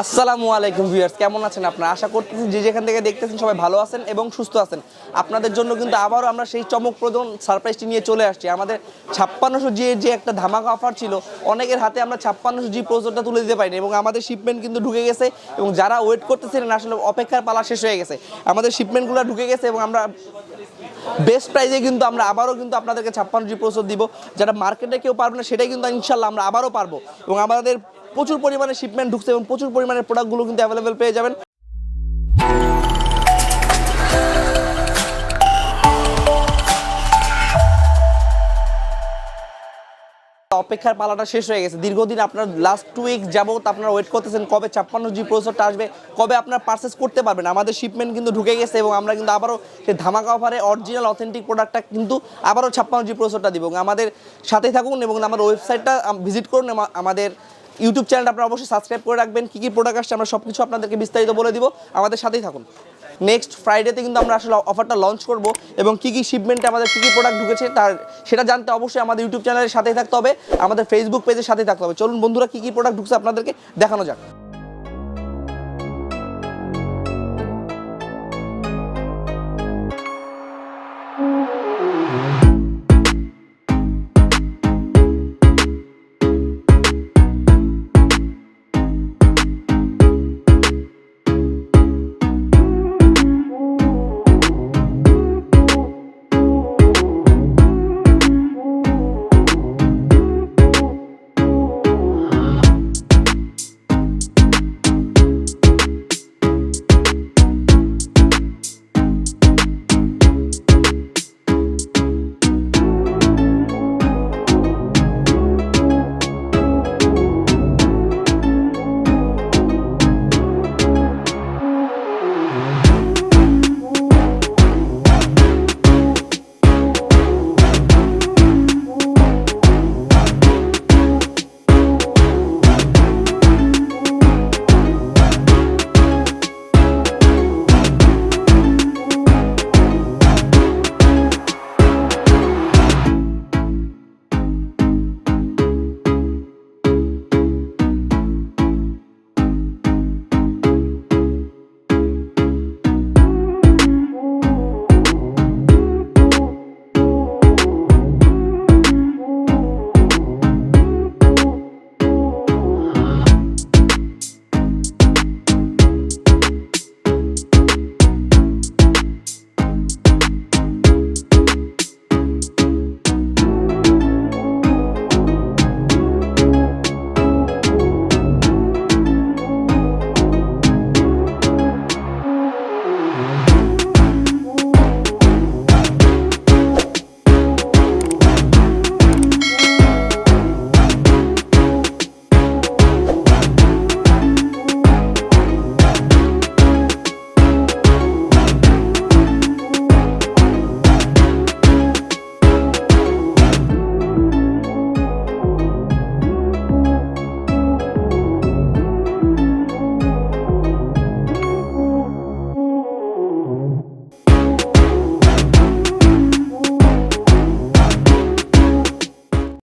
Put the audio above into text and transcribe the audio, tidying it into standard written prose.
আসসালামু আলাইকুম ভিউয়ার্স, কেমন আছেন আপনারা? আশা করতেছি যে যেখান থেকে দেখতেছেন সবাই ভালো আছেন এবং সুস্থ আছেন। আপনাদের জন্য কিন্তু আবারও আমরা সেই চমকপ্রদ সারপ্রাইজটি নিয়ে চলে আসছি। আমাদের 5600G এর যে একটা ধামাকা অফার ছিল, অনেকের হাতে আমরা 5600G প্রসেসরটা তুলে দিতে পারিনি এবং আমাদের শিপমেন্ট কিন্তু ঢুকে গেছে এবং যারা ওয়েট করতেছিলেন আসলে অপেক্ষার পালা শেষ হয়ে গেছে। আমাদের শিপমেন্টগুলো ঢুকে গেছে এবং আমরা বেস্ট প্রাইসে কিন্তু আমরা আবারও কিন্তু আপনাদেরকে 56G প্রসেসর দিব, যেটা মার্কেটে কেউ পারবে না সেটাই কিন্তু ইনশাল্লাহ আমরা আবারও পারবো। এবং আমাদের প্রচুর পরিমাণে শিপমেন্ট ঢুকছে এবং প্রচুর পরিমাণে প্রোডাক্টগুলো কিন্তু অ্যাভেলেবেল পেয়ে যাবেন। অপেক্ষার পালাটা শেষ হয়ে গেছে। দীর্ঘদিন আপনার লাস্ট 2 উইক যাবত আপনারা ওয়েট করতেছেন কবে 56G প্রসেসরটা আসবে, কবে আপনার পারচেস করতে পারবেন। আমাদের শিপমেন্ট কিন্তু ঢুকে গেছে এবং আমরা কিন্তু আবারও সেই ধামাকা অফারে অরিজিনাল অথেন্টিক প্রোডাক্টটা কিন্তু আবারও 56G প্রসেসরটা দিব। আমাদের সাথে থাকুন এবং আমার ওয়েবসাইটটা ভিজিট করুন। আমাদের ইউটিউব চ্যানেলটা আপনারা অবশ্যই সাবস্ক্রাইব করে রাখবেন। কী কী প্রোডাক্ট আসছে আমরা সব কিছু আপনাদেরকে বিস্তারিত বলে দিব, আমাদের সাথেই থাকুন। নেক্সট ফ্রাইডেতে কিন্তু আমরা আসলে অফারটা লঞ্চ করব এবং কী কী শিপমেন্টে আমাদের কী কী প্রোডাক্ট ঢুকেছে সেটা জানতে অবশ্যই আমাদের ইউটিউব চ্যানেলের সাথেই থাকতে হবে, আমাদের ফেসবুক পেজের সাথেই থাকতে হবে। চলুন বন্ধুরা, কী কী প্রোডাক্ট ঢুকছে আপনাদেরকে দেখানো যাক।